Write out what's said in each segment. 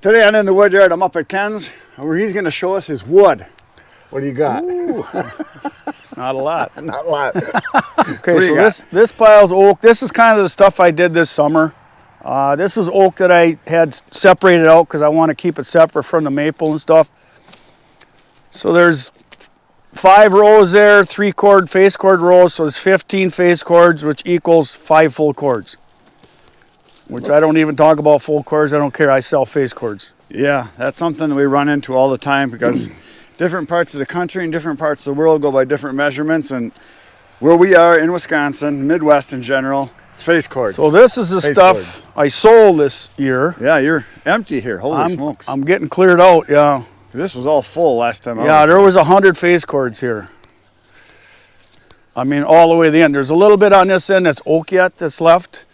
Today I'm in the wood yard. I'm up at Ken's, where he's going to show us his wood. What do you got? Not a lot. Not a lot. Okay, so this pile's oak. This is kind of the stuff I did this summer. This is oak that I had separated out because I want to keep it separate from the maple and stuff. So there's 5 rows there, 3 cord face cord rows, so there's 15 face cords, which equals 5 full cords. Which I don't even talk about full cords. I don't care. I sell face cords. Yeah, that's something that we run into all the time because different parts of the country and different parts of the world go by different measurements. And where we are in Wisconsin, Midwest in general, it's face cords. So this is the stuff I sold this year. Yeah, you're empty here. Holy smokes. I'm getting cleared out, yeah. This was all full last time I was here. Yeah, there here. was 100 face cords here. I mean, all the way to the end. There's a little bit on this end that's oak yet that's left.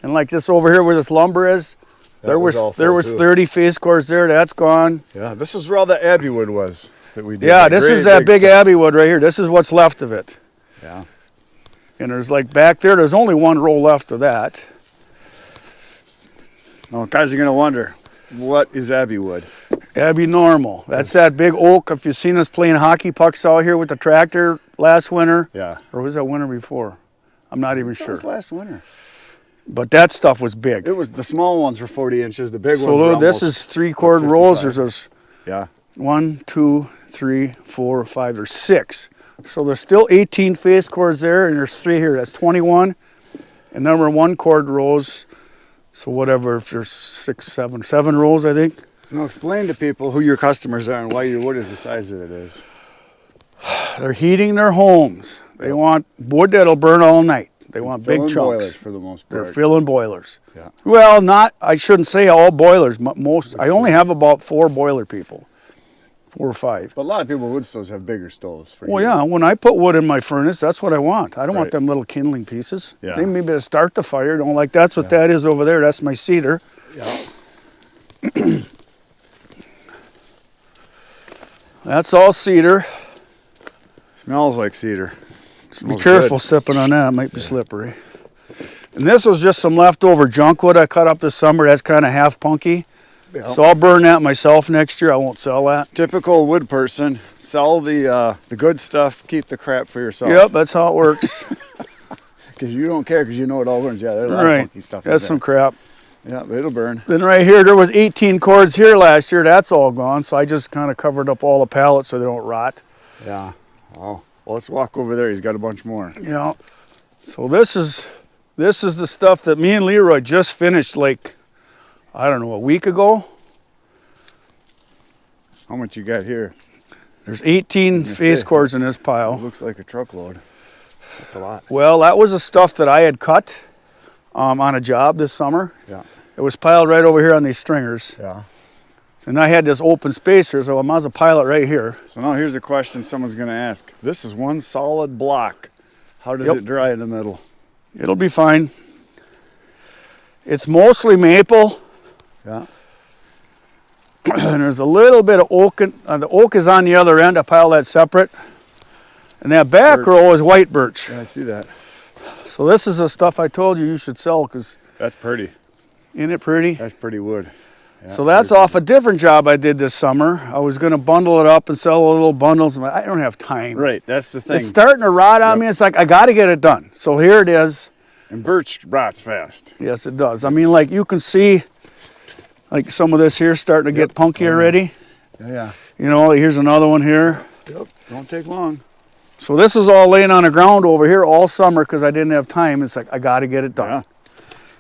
And like this over here where this lumber is, there was 30 face cords there. That's gone. Yeah, this is where all the Abbey wood was that we did. Yeah, this is that big Abbey wood right here. This is what's left of it. Yeah. And there's like back there, there's only 1 row left of that. Well, guys are going to wonder, what is Abbey wood? Abbey normal. That's that big oak. If you've seen us playing hockey pucks out here with the tractor last winter. Yeah. Or was that winter before? I'm not even sure. It was last winter. But that stuff was big. It was, the small ones were 40 inches, the big ones were So this is 3 cord rows. There's yeah. 1, 2, 3, 4, 5, there's 6. So there's still 18 face cords there, and there's 3 here. That's 21. And then we're 1 cord rows. So whatever, if there's 6, 7 rows, I think. So now explain to people who your customers are and why your wood is the size that it is. They're heating their homes. They want wood that'll burn all night. They want big chunks. Boilers for the most part. They're filling boilers. Yeah. Well, I shouldn't say all boilers. Most. I only have about 4 boiler people. 4 or 5. But a lot of people wood stoves have bigger stoves. For Well, yeah. When I put wood in my furnace, that's what I want. I don't want Right. them little kindling pieces. Yeah. They maybe to start the fire. Don't like that's what that is over there. That's my cedar. Yeah. That's all cedar. Smells like cedar. Be careful stepping on that. It might be slippery. And this was just some leftover junk wood I cut up this summer. That's kind of half punky. Yeah. So I'll burn that myself next year. I won't sell that. Typical wood person, sell the good stuff, keep the crap for yourself. Yep, that's how it works. Because you don't care because you know it all burns. Yeah, there's a lot of funky stuff. That's some crap. Yeah, but it'll burn. Then right here, there was 18 cords here last year. That's all gone. So I just kind of covered up all the pallets so they don't rot. Yeah. Oh. Well, let's walk over there. He's got a bunch more. Yeah. So this is the stuff that me and Leroy just finished like, I don't know, a week ago. How much you got here? There's 18 face cords in this pile. It looks like a truckload. That's a lot. Well, that was the stuff that I had cut on a job this summer. Yeah. It was piled right over here on these stringers. Yeah. And I had this open space here, so I might as well pile it right here. So now here's a question someone's going to ask. This is one solid block. How does it dry in the middle? It'll be fine. It's mostly maple. Yeah. And there's a little bit of oak. The oak is on the other end. I pile that separate. And that back row is white birch. Yeah, I see that. So this is the stuff I told you should sell because. That's pretty. Isn't it pretty? That's pretty wood. Yeah, so that's off a different job I did this summer. I was going to bundle it up and sell little bundles. I don't have time. Right, that's the thing. It's starting to rot on me. It's like, I got to get it done. So here it is. And birch rots fast. Yes, it does. I mean, like you can see, like some of this here starting to get punky already. Yeah. You know, here's another one here. Yep, don't take long. So this is all laying on the ground over here all summer because I didn't have time. It's like, I got to get it done. Yeah.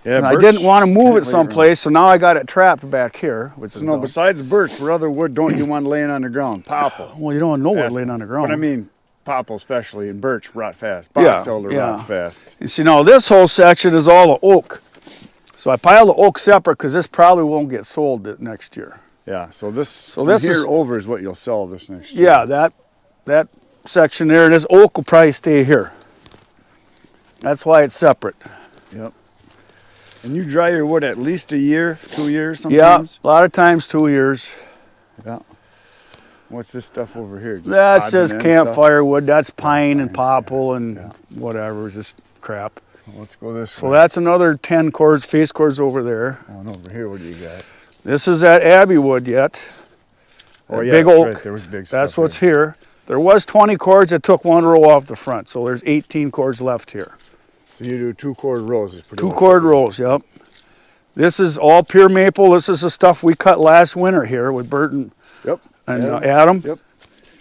Yeah, and I didn't want to move it someplace, so now I got it trapped back here. Which so no, besides birch, what other wood don't you want laying on the ground? Popple. Well, you don't know what laying on the ground. But I mean, popple especially, and birch rot fast. Box elder rots fast. You see, now this whole section is all the oak. So I piled the oak separate because this probably won't get sold next year. Yeah, so this here over is what you'll sell this next year. Yeah, that section there, this oak will probably stay here. That's why it's separate. Yep. And you dry your wood at least a year, 2 years sometimes? Yeah, a lot of times 2 years. Yeah. What's this stuff over here? That's just campfire wood. That's pine and popple and whatever, just crap. Well, let's go this way. So that's another 10 cords, face cords over there. Oh, and over here, what do you got? This is that Abbey wood yet. Oh yeah, big that's oak. right. There was big stuff. That's what's here. There was 20 cords. It took one row off the front, so there's 18 cords left here. So you do 2 cord rows. It's pretty 2 cord rows, yep. This is all pure maple. This is the stuff we cut last winter here with Burton Yep. and Adam. Yep.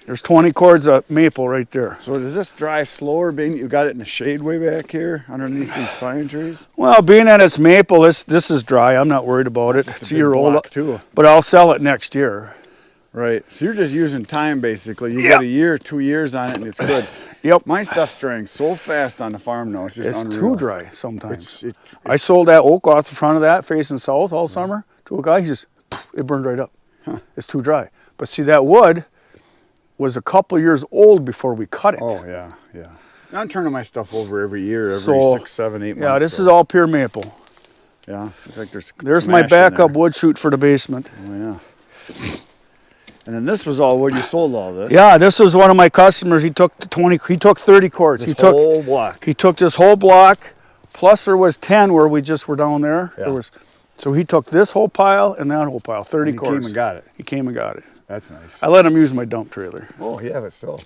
There's 20 cords of maple right there. So does this dry slower being you got it in the shade way back here underneath these pine trees? Well, being that it's maple, this is dry. I'm not worried about it. It's a year old, too. but I'll sell it next year. Right. So you're just using time basically. You Yep. get a year, 2 years on it, and it's good. Yep. My stuff's drying so fast on the farm now. It's just It's unreal. too dry sometimes. It's I sold that oak off the front of that facing south all summer to a guy. He just, it burned right up. It's too dry. But see, that wood was a couple of years old before we cut it. Oh yeah, yeah. I'm turning my stuff over every year, every So, 6, 7, 8 months. Yeah, this is all pure maple. Yeah, it's like there's There's some my ash in backup there. wood chute for the basement. Oh yeah. And then this was all wood. You sold all this. Yeah, this was one of my customers. He took 30 cords. This whole block. He took this whole block, plus there was 10 where we just were down there. Yeah. So he took this whole pile and that whole pile, 30 And he cords. came and got it. He came and got it. That's nice. I let him use my dump trailer. Oh yeah, but still.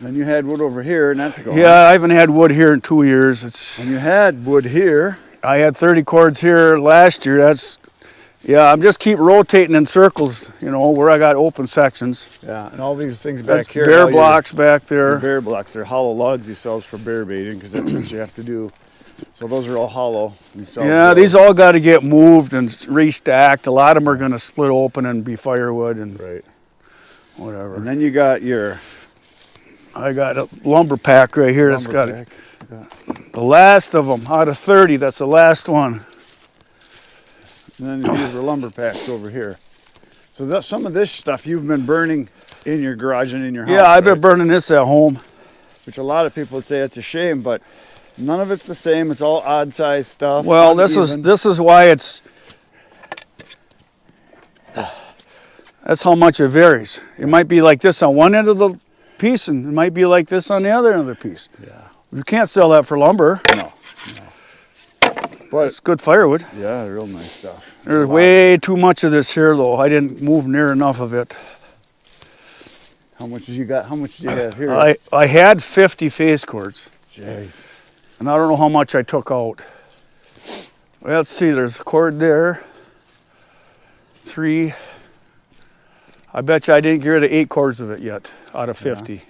And then you had wood over here, and that's gone. Yeah, I haven't had wood here in 2 years. And you had wood here. I had 30 cords here last year. I'm just keep rotating in circles, where I got open sections. Yeah, and all these things back That's here. bare now blocks back there. Bear blocks. They're hollow logs he sells for bear baiting because that's what you have to do. So those are all hollow. He sells Yeah, those. these all got to get moved and restacked. A lot of them are going to split open and be firewood and Right. whatever. And then you got your I got a lumber pack right here that's got lumber pack. the last of them out of 30. That's the last one. And then these were lumber packs over here. So some of this stuff you've been burning in your garage and in your house. Yeah, I've been right? burning this at home. Which a lot of people would say it's a shame, but none of it's the same. It's all odd-sized stuff. Well, uneven. this is why it's. That's how much it varies. It might be like this on one end of the piece, and it might be like this on the other end of the piece. Yeah. You can't sell that for lumber. No. But It's good firewood. yeah, real nice stuff. There's way too much of this here, though. I didn't move near enough of it. How much did you got? How much did you have here? I had 50 face cords, Jeez. and I don't know how much I took out. Well, let's see. There's a cord there. 3. I bet you I didn't get rid of 8 cords of it yet out of 50.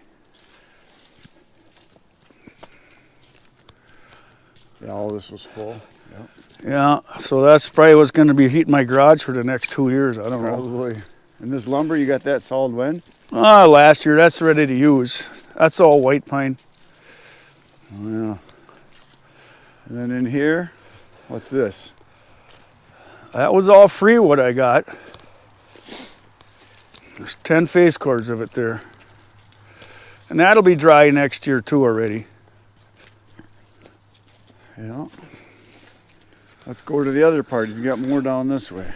Yeah, all this was full. Yep. Yeah, so that's probably what's going to be heating my garage for the next 2 years. I don't know. Probably. And this lumber, you got that solid when? Last year, that's ready to use. That's all white pine. Oh yeah. And then in here, what's this? That was all free what I got. There's 10 face cords of it there. And that'll be dry next year too already. Yeah. Let's go to the other part. He's got more down this way.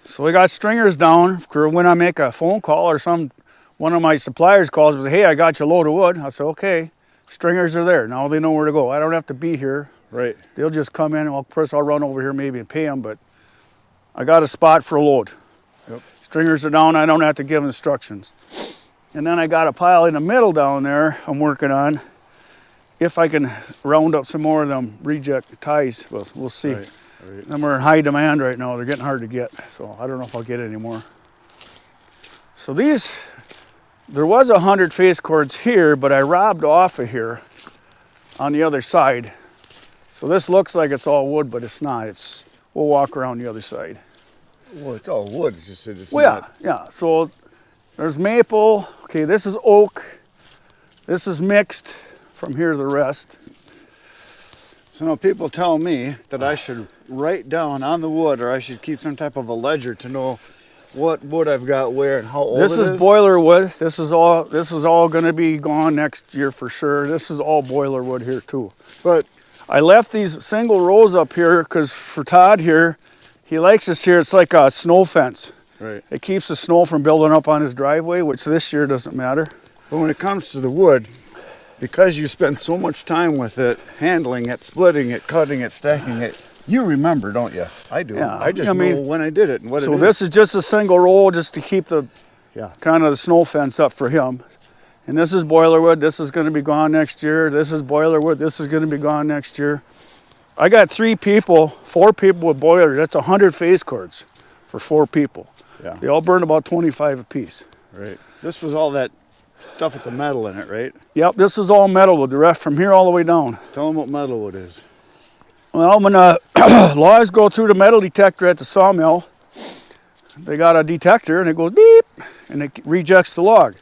So we got stringers down for when I make a phone call or one of my suppliers calls and says, hey, I got your load of wood. I say, okay, stringers are there. Now they know where to go. I don't have to be here. Right. They'll just come in. Well, first I'll run over here maybe and pay them, but I got a spot for a load. Yep. Stringers are down. I don't have to give instructions. And then I got a pile in the middle down there I'm working on. If I can round up some more of them reject ties, we'll see. Right. Right. Them are in high demand right now. They're getting hard to get, so I don't know if I'll get any more. So there was 100 face cords here, but I robbed off of here on the other side. So this looks like it's all wood, but it's not. We'll walk around the other side. Well, it's all wood. It's just it's Well, not. yeah. So there's maple. Okay, this is oak. This is mixed from here to the rest. So now people tell me that I should write down on the wood, or I should keep some type of a ledger to know what wood I've got where and how old This it is boiler wood. This is all going to be gone next year for sure. This is all boiler wood here too. But I left these single rows up here because for Todd here, he likes this here. It's like a snow fence. right. It keeps the snow from building up on his driveway, which this year doesn't matter. But when it comes to the wood, because you spend so much time with it, handling it, splitting it, cutting it, stacking it, You remember, don't you? I do. Yeah, I just I mean, know when I did it and what it So is. this is just a single roll just to keep the Yeah. kind of the snow fence up for him. And this is boiler wood. This is going to be gone next year. This is boiler wood. This is going to be gone next year. I got 4 people with boilers. That's 100 face cords for 4 people. Yeah. They all burn about 25 apiece. Right. This was all that stuff with the metal in it, right? Yep, this is all metal wood. The rest from here all the way down. Tell them what metal wood is. Well, when logs go through the metal detector at the sawmill, they got a detector and it goes beep and it rejects the log.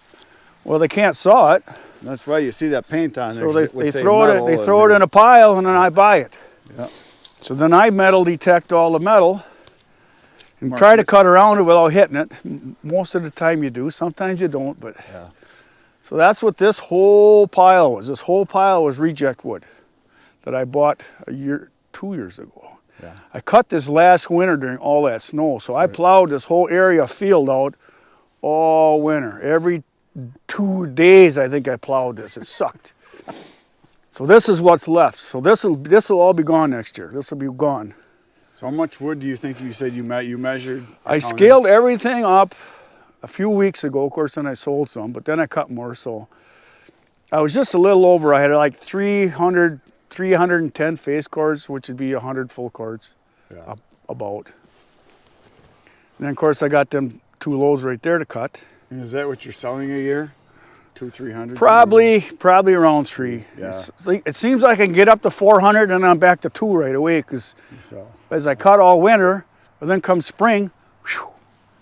Well, they can't saw it, That's why you see that paint on there. so 'cause it would they say throw it. metal They throw it there. in a pile and then I buy it. Yeah. So then I metal detect all the metal and Mark try to it. cut around it without hitting it. Most of the time you do. Sometimes you don't. But Yeah. so that's what this whole pile was. This whole pile was reject wood that I bought 2 years ago. Yeah. I cut this last winter during all that snow. So I plowed this whole area field out all winter. Every 2 days I think I plowed this. It sucked. So this is what's left. So this will all be gone next year. This will be gone. So how much wood do you think you said you measured? I scaled everything up a few weeks ago. Of course, then I sold some, but then I cut more. So I was just a little over. I had like 310 face cords, which would be 100 full cords, Yeah. about. And then, of course, I got them 2 loads right there to cut. And is that what you're selling a year? 200-300? Probably around 3. Yeah. It seems like I can get up to 400 and I'm back to 2 right away because So, as I cut all winter, and then come spring,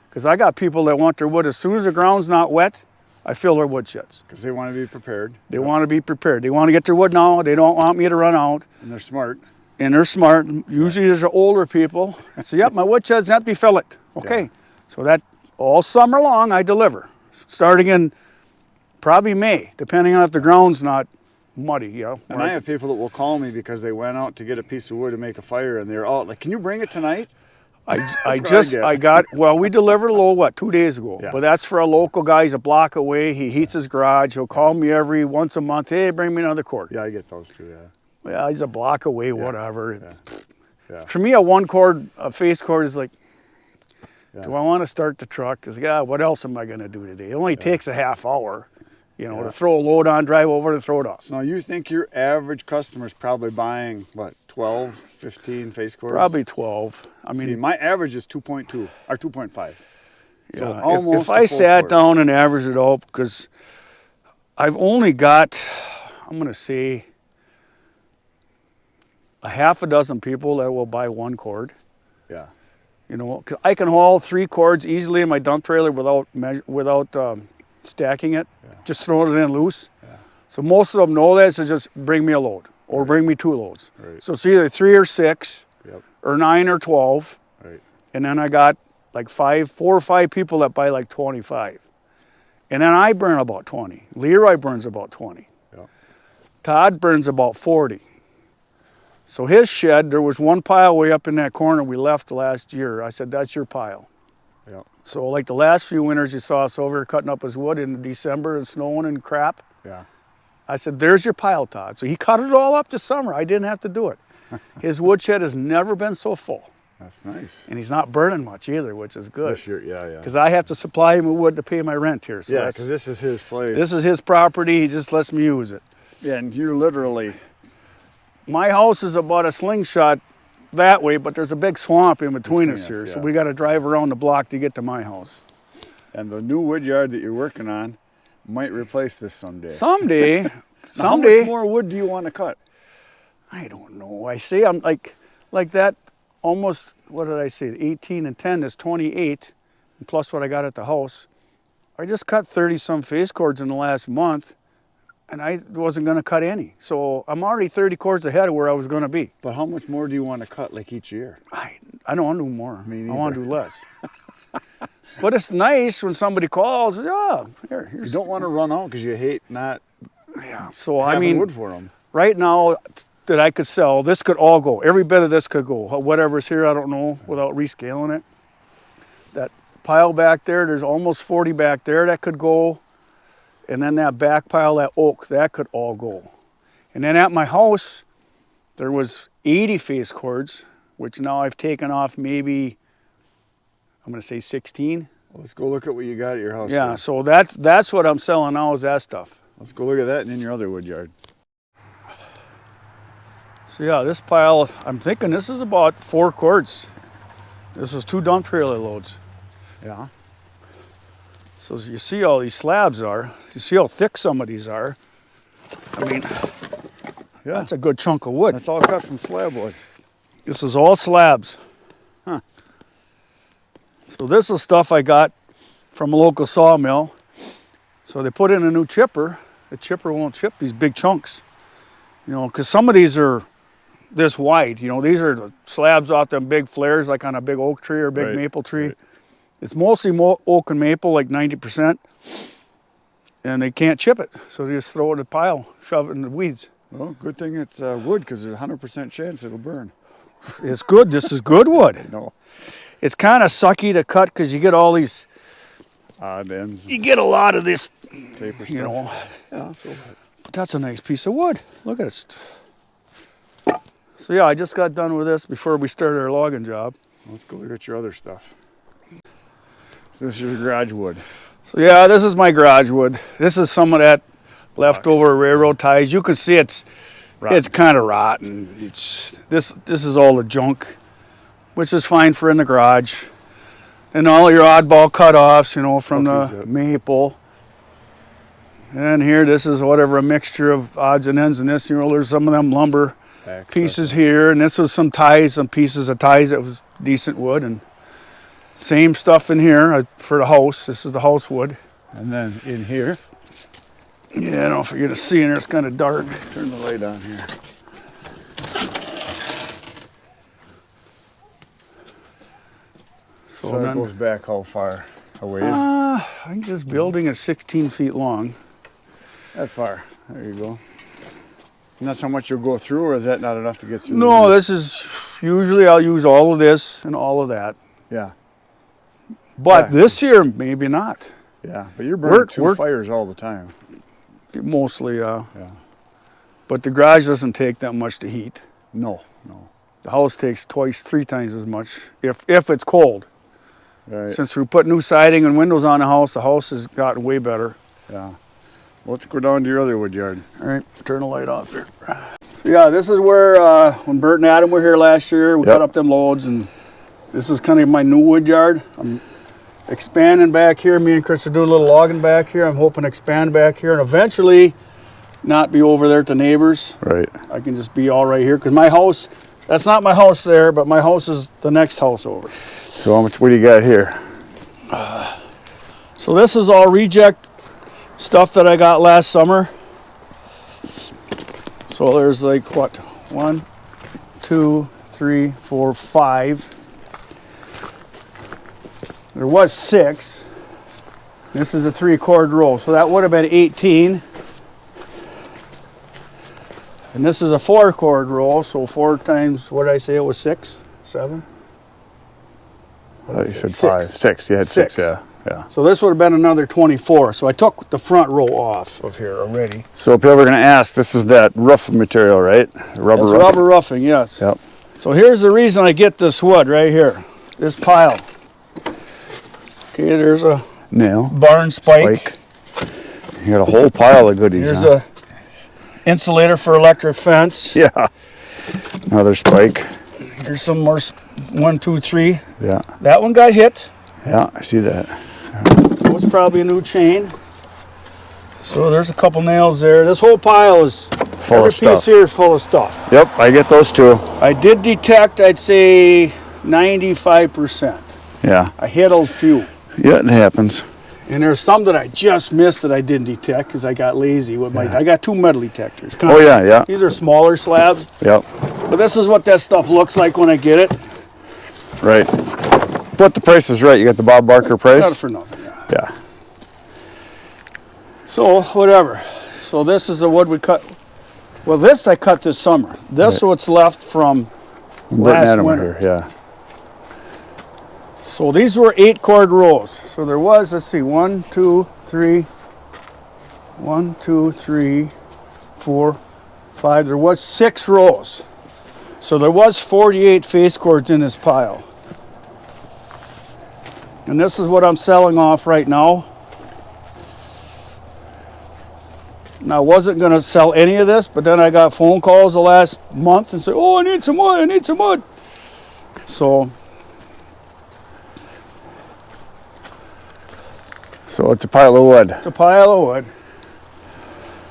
because I got people that want their wood as soon as the ground's not wet, I fill their wood sheds. because they want to be prepared. They want to be prepared. They want to get their wood now. They don't want me to run out. And they're smart. And they're smart. Usually there's older people. So, yep, my wood shed's empty, fill it. Okay. Yeah. So that all summer long I deliver, starting in probably May, depending on if the ground's not muddy. You know. And I have people that will call me because they went out to get a piece of wood to make a fire, and they're out like, "Can you bring it tonight?" We delivered a load, 2 days ago. Yeah. But that's for a local guy. He's a block away. He heats his garage. He'll call me once a month. Hey, bring me another cord. Yeah, I get those too. Yeah. Yeah, he's a block away, whatever. Yeah. For me, a face cord is like, Yeah. do I want to start the truck? Because, what else am I going to do today? It only takes a half hour, Yeah. to throw a load on, drive over and throw it off. So now you think your average customer is probably buying, 12, 15 face cords? Probably 12. I See, mean, my average is 2.2 or 2.5. So yeah, almost if I a full sat cord. down and averaged it out, because I've only got, I'm going to say, a half a dozen people that will buy 1 cord. Yeah. 'Cause I can haul 3 cords easily in my dump trailer without stacking it, just throwing it in loose. Yeah. So most of them know that, so just bring me a load or bring me 2 loads. Right. So it's either 3 or 6 Yep. or 9 or 12. Right. And then I got like 4 or 5 people that buy like 25. And then I burn about 20. Leroy burns about 20. Yep. Todd burns about 40. So his shed, there was 1 pile way up in that corner we left last year. I said, that's your pile. Yep. So like the last few winters you saw us over here cutting up his wood in December and snowing and crap. Yeah. I said, there's your pile, Todd. So he cut it all up this summer. I didn't have to do it. His wood shed has never been so full. That's nice. And he's not burning much either, which is good. This year, yeah. Because I have to supply him with wood to pay my rent here. So Yeah, because this is his place. this is his property. He just lets me use it. Yeah, and you're literally. My house is about a slingshot that way, but there's a big swamp in between us here. So yeah. we got to drive around the block to get to my house. And the new wood yard that you're working on might replace this someday. Someday, Now, how someday, much more wood do you want to cut? I don't know. I say I'm like that almost, what did I say? 18 and 10 is 28, and plus what I got at the house. I just cut 30 some face cords in the last month, and I wasn't going to cut any. So I'm already 30 cords ahead of where I was going to be. But how much more do you want to cut like each year? I don't want to do more. Me I want to neither. do less. But it's nice when somebody calls. Yeah, You here's. don't want to run out because you hate not Yeah. So I having mean, wood for them. right now that I could sell, this could all go. Every bit of this could go. Whatever's here, I don't know, without rescaling it. That pile back there, there's almost 40 back there that could go. And then that back pile, that oak, that could all go. And then at my house, there was 80 face cords which now I've taken off maybe, I'm going to say 16. Let's go look at what you got at your house. Yeah, there. so that's what I'm selling now is that stuff. Let's go look at that and in your other wood yard. So yeah, this pile, I'm thinking this is about 4 quarts. This was 2 dump trailer loads. Yeah. So as you see all these slabs are, you see how thick some of these are. I mean, Yeah. that's a good chunk of wood. That's all cut from slab wood. This is all slabs. Huh. So this is stuff I got from a local sawmill. So they put in a new chipper. The chipper won't chip these big chunks. You know, because some of these are this wide. You know, these are the slabs off them big flares like on a big oak tree or big Right, maple tree. right. It's mostly oak and maple, like 90%. And they can't chip it. So they just throw it in a pile, shove it in the weeds. Well, good thing it's wood because there's a 100% chance it'll burn. It's good. This is good wood. No. It's kind of sucky to cut because you get all these, Odd ends. you get a lot of this, Taper stuff. you know. Yeah, so But that's a nice piece of wood. Look at it. So yeah, I just got done with this before we started our logging job. let's go look at your other stuff. So this is your garage wood. So yeah, this is my garage wood. This is some of that leftover railroad ties. You can see it's kind of rotten. This is all the junk, which is fine for in the garage. And all your oddball cutoffs, you know, from the maple. And here, this is whatever, a mixture of odds and ends. And this, you know, there's some of them lumber pieces here. And this was some ties, some pieces of ties that was decent wood. And same stuff in here for the house. This is the house wood. And then in here, Yeah, I don't know if you're gonna see in there, it's kind of dark. turn the light on here. So that goes back how far a ways? I think this building is 16 feet long. That far. There you go. And that's how much you'll go through, or is that not enough to get through? No, this is, usually I'll use all of this and all of that. Yeah, But Yeah. this year, maybe not. yeah. But you're burning two we're- fires all the time. Mostly, Yeah. but the garage doesn't take that much to heat. No. The house takes 3 times as much if it's cold. Right. Since we put new siding and windows on the house has gotten way better. Yeah. Let's go down to your other wood yard. All right, turn the light off here. So yeah, this is where when Bert and Adam were here last year, we cut up them loads, and this is kind of my new wood yard. I'm expanding back here. Me and Chris are doing a little logging back here. I'm hoping to expand back here and eventually not be over there to neighbors. Right. I can just be all right here because my house, that's not my house there, but my house is the next house over. So how much wood do you got here? So this is all reject stuff that I got last summer. So there's like what, 1, 2, 3, 4, 5. There was 6. This is a 3-cord roll, so that would have been 18. And this is a 4-cord roll, so 4 times, what did I say, it was 6, 7? You said 6. 5. 6. You had 6, 6. yeah. Yeah. So this would have been another 24. So I took the front row off of here already. So people are going to ask, this is that roof material, right? Rubber It's roof. rubber roughing, yes. Yep. So here's the reason I get this wood right here, this pile. Okay, there's a Nail. barn spike. You got a whole pile of goodies. Here's huh? a insulator for electric fence. Yeah. Another spike. Here's some more, 1, 2, 3. Yeah. That one got hit. Yeah, I see that. It was probably a new chain. So there's a couple nails there. This whole pile is, Full every of stuff. piece here is full of stuff. Yep, I get those too. I did detect, I'd say 95%. Yeah. I hit a few. Yeah, it happens. And there's some that I just missed that I didn't detect because I got lazy with my. I got 2 metal detectors. Oh yeah, yeah. These are smaller slabs, Yep. but this is what that stuff looks like when I get it. Right. But the price is right. You got the Bob Barker Got it price? for nothing. Yeah. Yeah. So whatever. So this is the wood we cut. Well, this I cut this summer. This is what's left from Bert and last Adam were winter. here, yeah. So these were 8-cord rolls. So there was, let's see, 1, 2, 3, 1, 2, 3, 4, 5. There was 6 rolls. So there was 48 face cords in this pile. And this is what I'm selling off right now. And I wasn't going to sell any of this, but then I got phone calls the last month and said, oh, I need some wood, I need some wood. So it's a pile of wood. it's a pile of wood.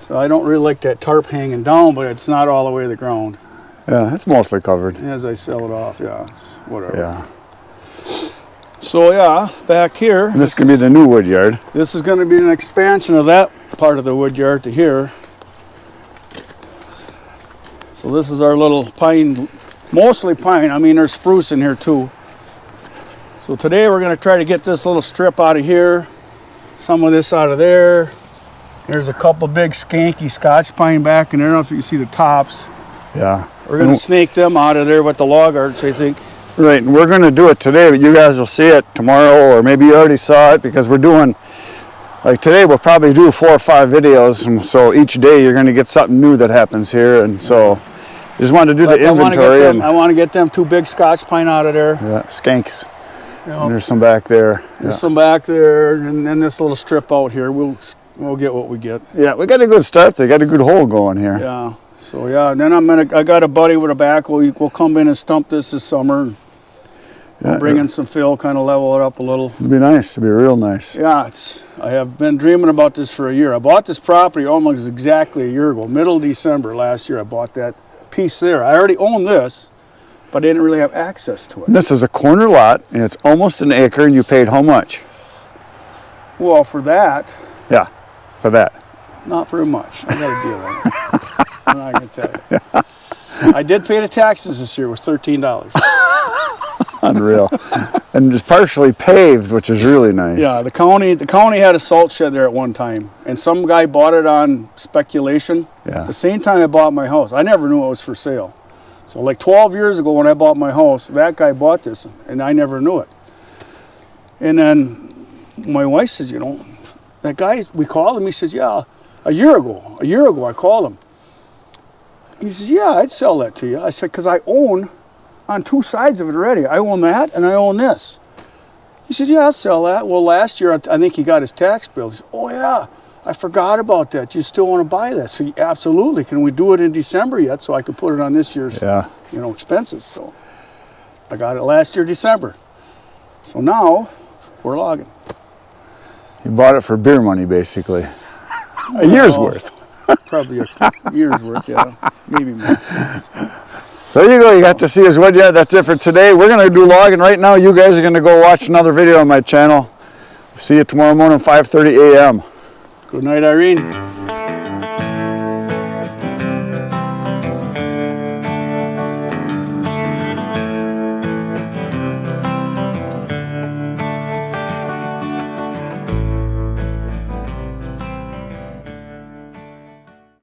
So I don't really like that tarp hanging down, but it's not all the way to the ground. Yeah, it's mostly covered. As I sell it off, yeah, it's whatever. Yeah. So yeah, back here. And this could be the new wood yard. This is going to be an expansion of that part of the wood yard to here. So this is our little pine, mostly pine. I mean, there's spruce in here too. So today we're going to try to get this little strip out of here, some of this out of there. There's a couple big skanky Scotch pine back in there. I don't know if you can see the tops. Yeah. We're going to snake them out of there with the log arch, I think. Right, and we're going to do it today, but you guys will see it tomorrow, or maybe you already saw it, because we're doing, like today we'll probably do 4 or 5 videos, and so each day you're going to get something new that happens here, and so just wanted to do the inventory. I want to get them 2 big Scotch pine out of there. Yeah, skanks. You know, And there's some back there. there's some back there, and then this little strip out here. We'll get what we get. Yeah, we got a good start. They got a good hole going here. Yeah. So yeah, and then I got a buddy with a backhoe. We'll come in and stump this summer. Yeah, Bring in some fill, kind of level it up a little. It'd be nice. It'd be real nice. Yeah, I have been dreaming about this for a year. I bought this property almost exactly a year ago, middle of December last year. I bought that piece there. I already owned this, but I didn't really have access to it. And this is a corner lot, and it's almost an acre, and you paid how much? Well, for that, Yeah, for that. not very much. I got a deal on it. I'm not going to tell you. I did pay the taxes this year with $13. Unreal. And it's partially paved, which is really nice. Yeah, the county had a salt shed there at one time, and some guy bought it on speculation. Yeah. At the same time I bought my house, I never knew it was for sale. So like 12 years ago when I bought my house, that guy bought this, and I never knew it. And then my wife says, you know, that guy, we called him, he says, yeah, a year ago I called him. He says, yeah, I'd sell that to you. I said, because I own on 2 sides of it already. I own that and I own this. He said, yeah, I'll sell that. Well, last year, I think he got his tax bill. He said, oh yeah, I forgot about that. You still want to buy that? So absolutely. Can we do it in December yet so I could put it on this year's expenses? So I got it last year, December. So now we're logging. You bought it for beer money, basically. A year's worth. Probably a year's worth, yeah. Maybe more. So there you go. You got to see his wood yard. That's it for today. We're going to do logging right now. You guys are going to go watch another video on my channel. See you tomorrow morning, 5:30 a.m. Good night, Irene.